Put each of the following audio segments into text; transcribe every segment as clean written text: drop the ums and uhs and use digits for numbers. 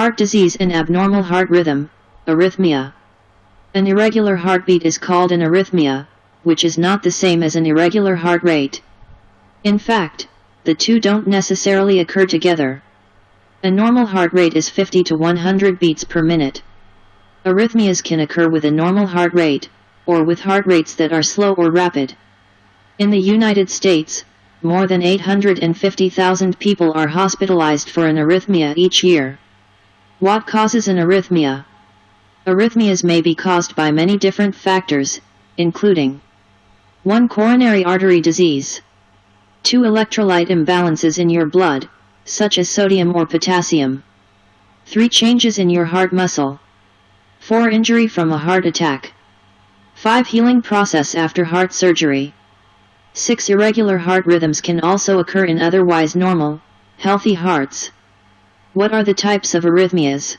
Heart disease and abnormal heart rhythm, arrhythmia. An irregular heartbeat is called an arrhythmia, which is not the same as an irregular heart rate. In fact, the two don't necessarily occur together. A normal heart rate is 50 to 100 beats per minute. Arrhythmias can occur with a normal heart rate, or with heart rates that are slow or rapid. In the United States, more than 850,000 people are hospitalized for an arrhythmia each year. What causes an arrhythmia? Arrhythmias may be caused by many different factors, including 1. Coronary artery disease. 2. Electrolyte imbalances in your blood, such as sodium or potassium. 3. Changes in your heart muscle. 4. Injury from a heart attack. 5. Healing process after heart surgery. 6. Irregular heart rhythms can also occur in otherwise normal, healthy hearts. What are the types of arrhythmias?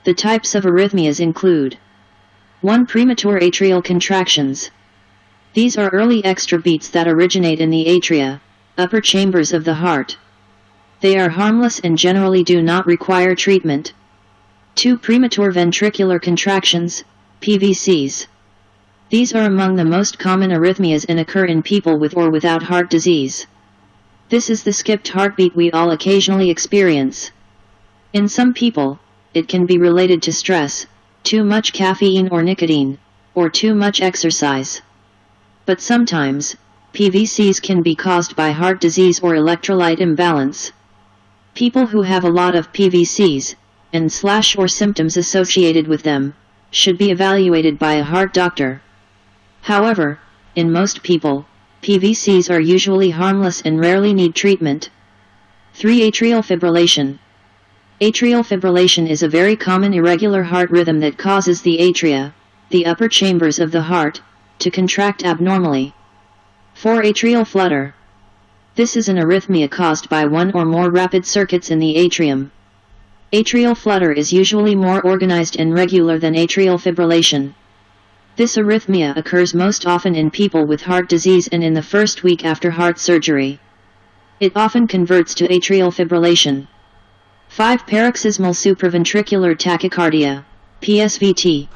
The types of arrhythmias include 1. Premature atrial contractions. These are early extra beats that originate in the atria, upper chambers of the heart. They are harmless and generally do not require treatment. 2. Premature ventricular contractions, PVCs. These are among the most common arrhythmias and occur in people with or without heart disease. This is the skipped heartbeat we all occasionally experience. In some people, it can be related to stress, too much caffeine or nicotine, or too much exercise. But sometimes, PVCs can be caused by heart disease or electrolyte imbalance. People who have a lot of PVCs, and/or symptoms associated with them, should be evaluated by a heart doctor. However, in most people, PVCs are usually harmless and rarely need treatment. 3. Atrial fibrillation. Atrial fibrillation is a very common irregular heart rhythm that causes the atria, the upper chambers of the heart, to contract abnormally. 4. Atrial flutter. This is an arrhythmia caused by one or more rapid circuits in the atrium. Atrial flutter is usually more organized and regular than atrial fibrillation. This arrhythmia occurs most often in people with heart disease and in the first week after heart surgery. It often converts to atrial fibrillation. 5. Paroxysmal supraventricular tachycardia, PSVT.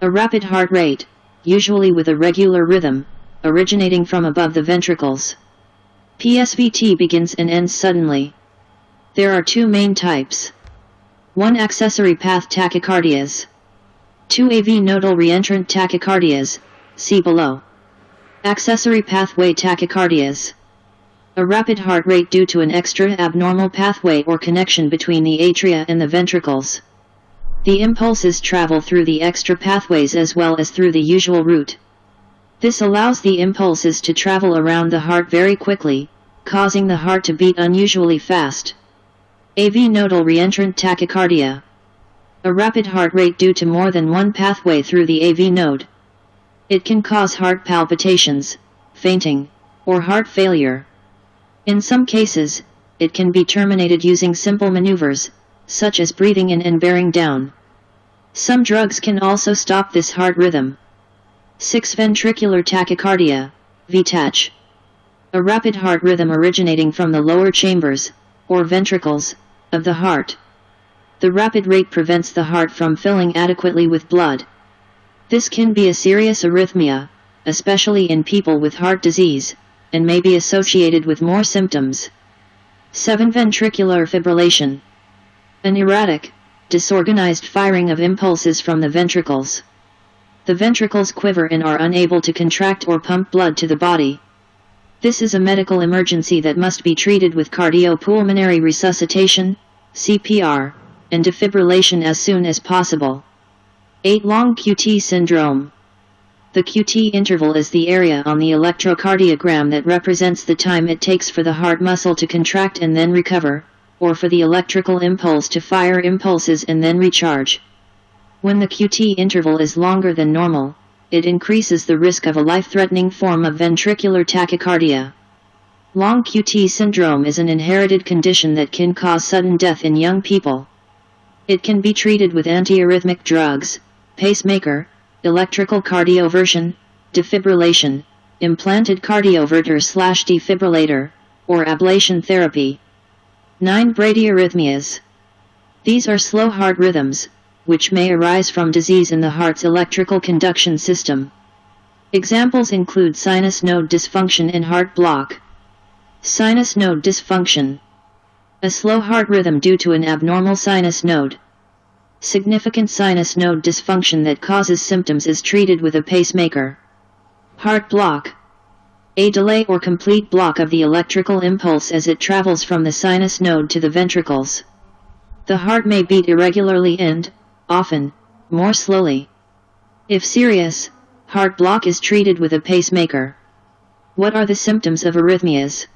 A rapid heart rate, usually with a regular rhythm, originating from above the ventricles. PSVT begins and ends suddenly. There are two main types. 1. Accessory path tachycardias. 2. AV nodal reentrant tachycardias, see below. Accessory pathway tachycardias. A rapid heart rate due to an extra abnormal pathway or connection between the atria and the ventricles. The impulses travel through the extra pathways as well as through the usual route. This allows the impulses to travel around the heart very quickly, causing the heart to beat unusually fast. AV nodal reentrant tachycardia. A rapid heart rate due to more than one pathway through the AV node. It can cause heart palpitations, fainting, or heart failure. In some cases, it can be terminated using simple maneuvers, such as breathing in and bearing down. Some drugs can also stop this heart rhythm. 6. Ventricular tachycardia, VTach. A rapid heart rhythm originating from the lower chambers, or ventricles, of the heart. The rapid rate prevents the heart from filling adequately with blood. This can be a serious arrhythmia, especially in people with heart disease, and may be associated with more symptoms. 7. Ventricular fibrillation. An erratic, disorganized firing of impulses from the ventricles. The ventricles quiver and are unable to contract or pump blood to the body. This is a medical emergency that must be treated with cardiopulmonary resuscitation, CPR, and defibrillation as soon as possible. 8. Long QT syndrome. The QT interval is the area on the electrocardiogram that represents the time it takes for the heart muscle to contract and then recover, or for the electrical impulse to fire impulses and then recharge. When the QT interval is longer than normal, it increases the risk of a life-threatening form of ventricular tachycardia. Long QT syndrome is an inherited condition that can cause sudden death in young people. It can be treated with antiarrhythmic drugs, pacemaker, electrical cardioversion, defibrillation, implanted cardioverter/defibrillator, or ablation therapy. 9. Bradyarrhythmias. These are slow heart rhythms, which may arise from disease in the heart's electrical conduction system. Examples include sinus node dysfunction and heart block. Sinus node dysfunction. A slow heart rhythm due to an abnormal sinus node. Significant sinus node dysfunction that causes symptoms is treated with a pacemaker. Heart block. A delay or complete block of the electrical impulse as it travels from the sinus node to the ventricles. The heart may beat irregularly and, often, more slowly. If serious, heart block is treated with a pacemaker. What are the symptoms of arrhythmias?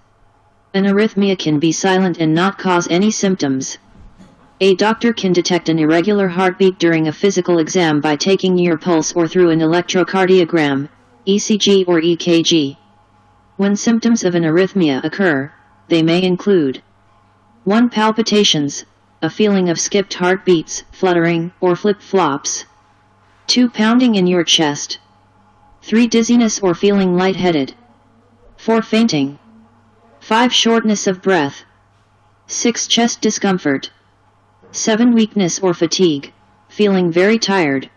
An arrhythmia can be silent and not cause any symptoms. A doctor can detect an irregular heartbeat during a physical exam by taking your pulse or through an electrocardiogram, ECG or EKG. When symptoms of an arrhythmia occur, they may include 1. Palpitations, a feeling of skipped heartbeats, fluttering, or flip-flops. 2. Pounding in your chest. 3. Dizziness or feeling lightheaded. 4. Fainting. 5. Shortness of breath. 6. Chest discomfort. 7. Weakness or fatigue, feeling very tired.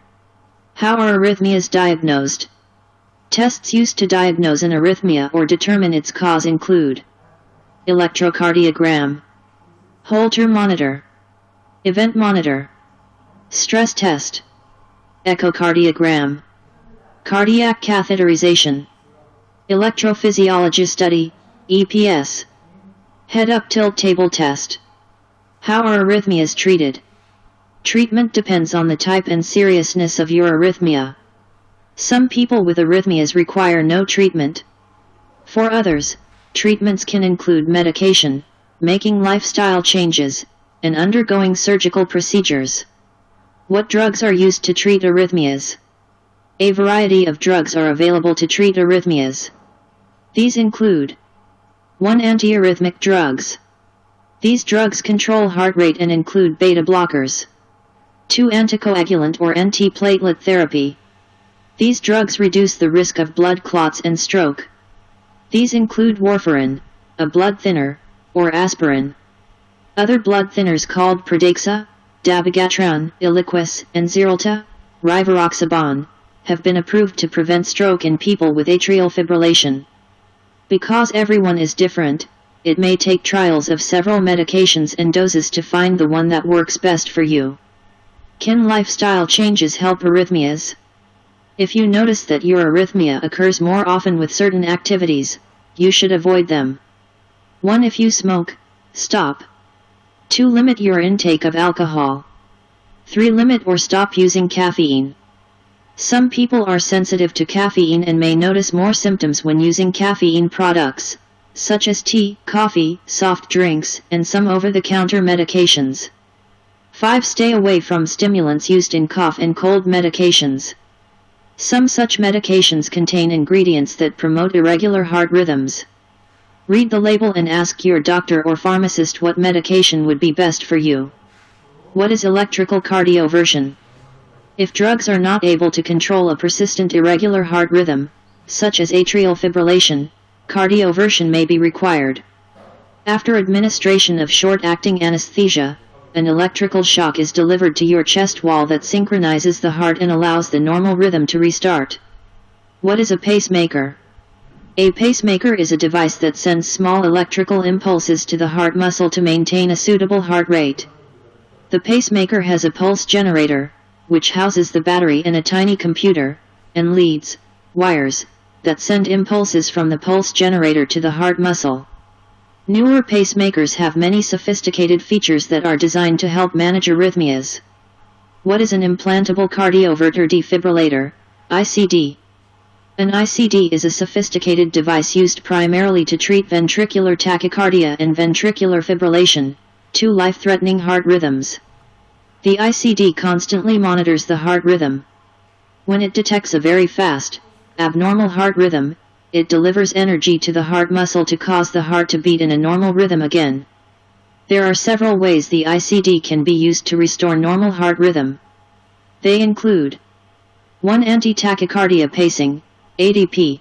How are arrhythmias diagnosed? Tests used to diagnose an arrhythmia or determine its cause include electrocardiogram, Holter monitor, event monitor, stress test, echocardiogram, cardiac catheterization, electrophysiology study, EPS, head-up tilt table test. How are arrhythmias treated? Treatment depends on the type and seriousness of your arrhythmia. Some people with arrhythmias require no treatment. For others, treatments can include medication, making lifestyle changes, and undergoing surgical procedures. What drugs are used to treat arrhythmias? A variety of drugs are available to treat arrhythmias. These include 1. Antiarrhythmic drugs. These drugs control heart rate and include beta blockers. 2. Anticoagulant or antiplatelet therapy. These drugs reduce the risk of blood clots and stroke. These include warfarin, a blood thinner, or aspirin. Other blood thinners called Pradaxa, dabigatran, Eliquis, and Xarelto, rivaroxaban, have been approved to prevent stroke in people with atrial fibrillation. Because everyone is different, it may take trials of several medications and doses to find the one that works best for you. Can lifestyle changes help arrhythmias? If you notice that your arrhythmia occurs more often with certain activities, you should avoid them. 1. If you smoke, stop. 2. Limit your intake of alcohol. 3. Limit or stop using caffeine. Some people are sensitive to caffeine and may notice more symptoms when using caffeine products, such as tea, coffee, soft drinks, and some over-the-counter medications. 5. Stay away from stimulants used in cough and cold medications. Some such medications contain ingredients that promote irregular heart rhythms. Read the label and ask your doctor or pharmacist what medication would be best for you. What is electrical cardioversion? If drugs are not able to control a persistent irregular heart rhythm, such as atrial fibrillation, cardioversion may be required. After administration of short-acting anesthesia, an electrical shock is delivered to your chest wall that synchronizes the heart and allows the normal rhythm to restart. What is a pacemaker? A pacemaker is a device that sends small electrical impulses to the heart muscle to maintain a suitable heart rate. The pacemaker has a pulse generator, which houses the battery and a tiny computer, and leads, wires, that send impulses from the pulse generator to the heart muscle. Newer pacemakers have many sophisticated features that are designed to help manage arrhythmias. What is an implantable cardioverter defibrillator, ICD? An ICD is a sophisticated device used primarily to treat ventricular tachycardia and ventricular fibrillation, two life-threatening heart rhythms. The ICD constantly monitors the heart rhythm. When it detects a very fast, abnormal heart rhythm, it delivers energy to the heart muscle to cause the heart to beat in a normal rhythm again. There are several ways the ICD can be used to restore normal heart rhythm. They include 1. Anti-tachycardia pacing, ATP.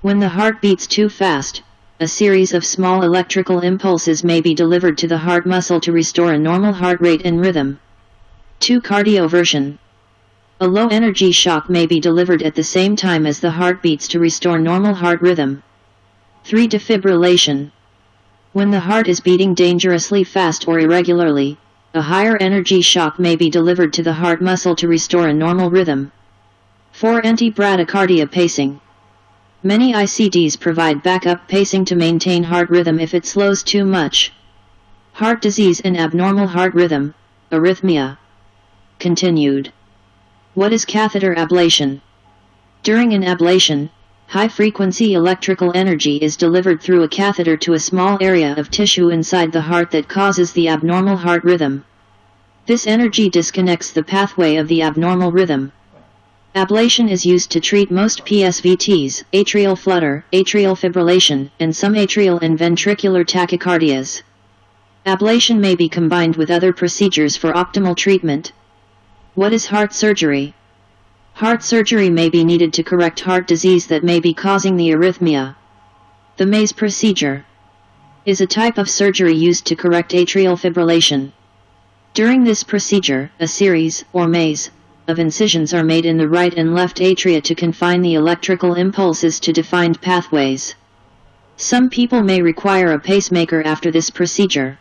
When the heart beats too fast, a series of small electrical impulses may be delivered to the heart muscle to restore a normal heart rate and rhythm. 2. Cardioversion. A low-energy shock may be delivered at the same time as the heart beats to restore normal heart rhythm. 3. Defibrillation. When the heart is beating dangerously fast or irregularly, a higher energy shock may be delivered to the heart muscle to restore a normal rhythm. 4. Anti-bradycardia pacing. Many ICDs provide backup pacing to maintain heart rhythm if it slows too much. Heart disease and abnormal heart rhythm, arrhythmia. Continued. What is catheter ablation? During an ablation, high-frequency electrical energy is delivered through a catheter to a small area of tissue inside the heart that causes the abnormal heart rhythm. This energy disconnects the pathway of the abnormal rhythm. Ablation is used to treat most PSVTs, atrial flutter, atrial fibrillation, and some atrial and ventricular tachycardias. Ablation may be combined with other procedures for optimal treatment. What is heart surgery? Heart surgery may be needed to correct heart disease that may be causing the arrhythmia. The maze procedure is a type of surgery used to correct atrial fibrillation. During this procedure, a series, or maze, of incisions are made in the right and left atria to confine the electrical impulses to defined pathways. Some people may require a pacemaker after this procedure.